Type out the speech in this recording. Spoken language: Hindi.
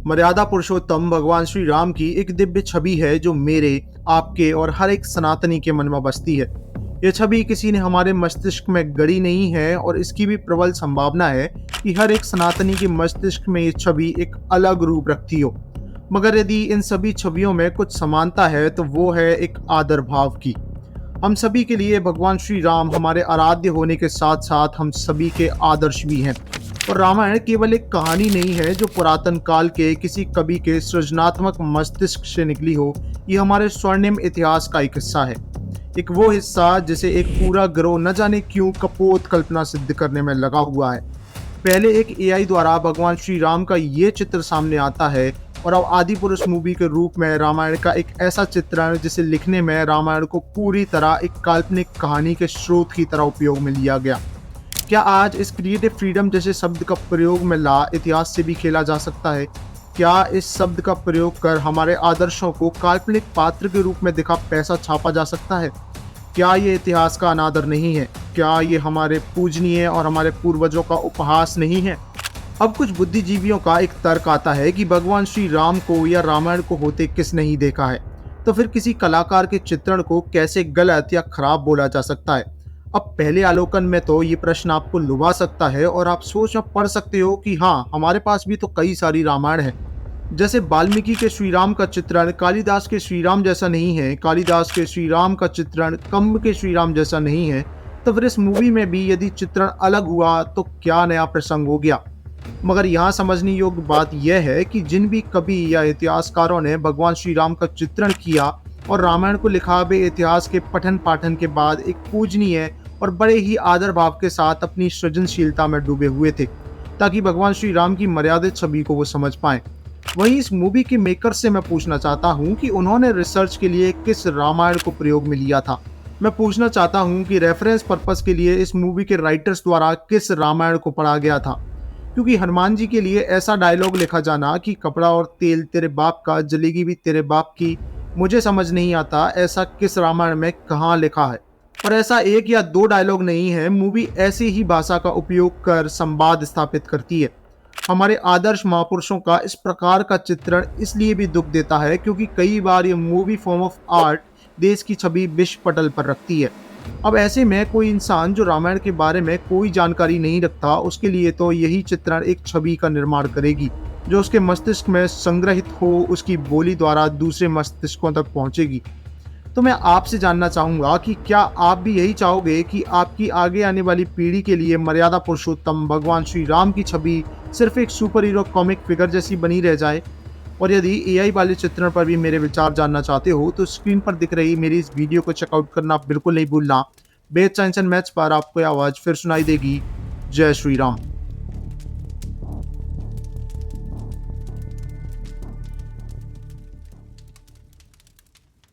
मर्यादा पुरुषोत्तम भगवान श्री राम की एक दिव्य छवि है जो मेरे, आपके और हर एक सनातनी के मन में बसती है। यह छवि किसी ने हमारे मस्तिष्क में गढ़ी नहीं है और इसकी भी प्रबल संभावना है कि हर एक सनातनी के मस्तिष्क में ये छवि एक अलग रूप रखती हो। मगर यदि इन सभी छवियों में कुछ समानता है तो वो है एक आदर भाव की। हम सभी के लिए भगवान श्री राम हमारे आराध्य होने के साथ साथ हम सभी के आदर्श भी हैं। और रामायण केवल एक कहानी नहीं है जो पुरातन काल के किसी कवि के सृजनात्मक मस्तिष्क से निकली हो। ये हमारे स्वर्णिम इतिहास का एक हिस्सा है, एक वो हिस्सा जिसे एक पूरा गिरोह न जाने क्यों कपोत कल्पना सिद्ध करने में लगा हुआ है। पहले एक एआई द्वारा भगवान श्री राम का ये चित्र सामने आता है और अब आदि पुरुष मूवी के रूप में रामायण का एक ऐसा चित्रण जिसे लिखने में रामायण को पूरी तरह एक काल्पनिक कहानी के स्रोत की तरह उपयोग में लिया गया। क्या आज इस क्रिएटिव फ्रीडम जैसे शब्द का प्रयोग में ला इतिहास से भी खेला जा सकता है? क्या इस शब्द का प्रयोग कर हमारे आदर्शों को काल्पनिक पात्र के रूप में दिखा पैसा छापा जा सकता है? क्या ये इतिहास का अनादर नहीं है? क्या ये हमारे पूजनीय और हमारे पूर्वजों का उपहास नहीं है? अब कुछ बुद्धिजीवियों का एक तर्क आता है कि भगवान श्री राम को या रामायण को होते किस नहीं देखा है, तो फिर किसी कलाकार के चित्रण को कैसे गलत या खराब बोला जा सकता है? अब पहले आलोकन में तो ये प्रश्न आपको लुभा सकता है और आप सोच में पड़ सकते हो कि हाँ, हमारे पास भी तो कई सारी रामायण है। जैसे वाल्मीकि के श्री राम का चित्रण कालिदास के श्री राम जैसा नहीं है, कालिदास के श्री राम का चित्रण कंब के श्री राम जैसा नहीं है, तो फिर इस मूवी में भी यदि चित्रण अलग हुआ तो क्या नया प्रसंग हो गया? मगर यहाँ समझने योग्य बात यह है कि जिन भी कवि या इतिहासकारों ने भगवान श्री राम का चित्रण किया और रामायण को लिखा, वे इतिहास के पठन पाठन के बाद एक पूजनीय और बड़े ही आदर भाव के साथ अपनी सृजनशीलता में डूबे हुए थे ताकि भगवान श्री राम की मर्यादित छवि को वो समझ पाए। वहीं इस मूवी के मेकर से मैं पूछना चाहता हूँ कि उन्होंने रिसर्च के लिए किस रामायण को प्रयोग में लिया था। मैं पूछना चाहता हूँ कि रेफरेंस पर्पस के लिए इस मूवी के राइटर्स द्वारा किस रामायण को पढ़ा गया था, क्योंकि हनुमान जी के लिए ऐसा डायलॉग लिखा जाना कि कपड़ा और तेल तेरे बाप का, जलेगी भी तेरे बाप की, मुझे समझ नहीं आता ऐसा किस रामायण में कहाँ लिखा है। और ऐसा एक या दो डायलॉग नहीं है, मूवी ऐसी ही भाषा का उपयोग कर संवाद स्थापित करती है। हमारे आदर्श महापुरुषों का इस प्रकार का चित्रण इसलिए भी दुख देता है क्योंकि कई बार ये मूवी फॉर्म ऑफ आर्ट देश की छवि विश्व पटल पर रखती है। अब ऐसे में कोई इंसान जो रामायण के बारे में कोई जानकारी नहीं रखता, उसके लिए तो यही चित्रण एक छवि का निर्माण करेगी जो उसके मस्तिष्क में संग्रहित हो, उसकी बोली द्वारा दूसरे मस्तिष्कों तक पहुंचेगी। तो मैं आपसे जानना चाहूंगा कि क्या आप भी यही चाहोगे कि आपकी आगे आने वाली पीढ़ी के लिए मर्यादा पुरुषोत्तम भगवान श्री राम की छवि सिर्फ एक सुपर हीरो कॉमिक फिगर जैसी बनी रह जाए? और यदि एआई वाले चित्रण पर भी मेरे विचार जानना चाहते हो तो स्क्रीन पर दिख रही मेरी इस वीडियो को चेकआउट करना बिल्कुल नहीं भूलना। बेस्ट साइंस एंड मैथ्स पर आपको आवाज़ फिर सुनाई देगी। जय श्री राम।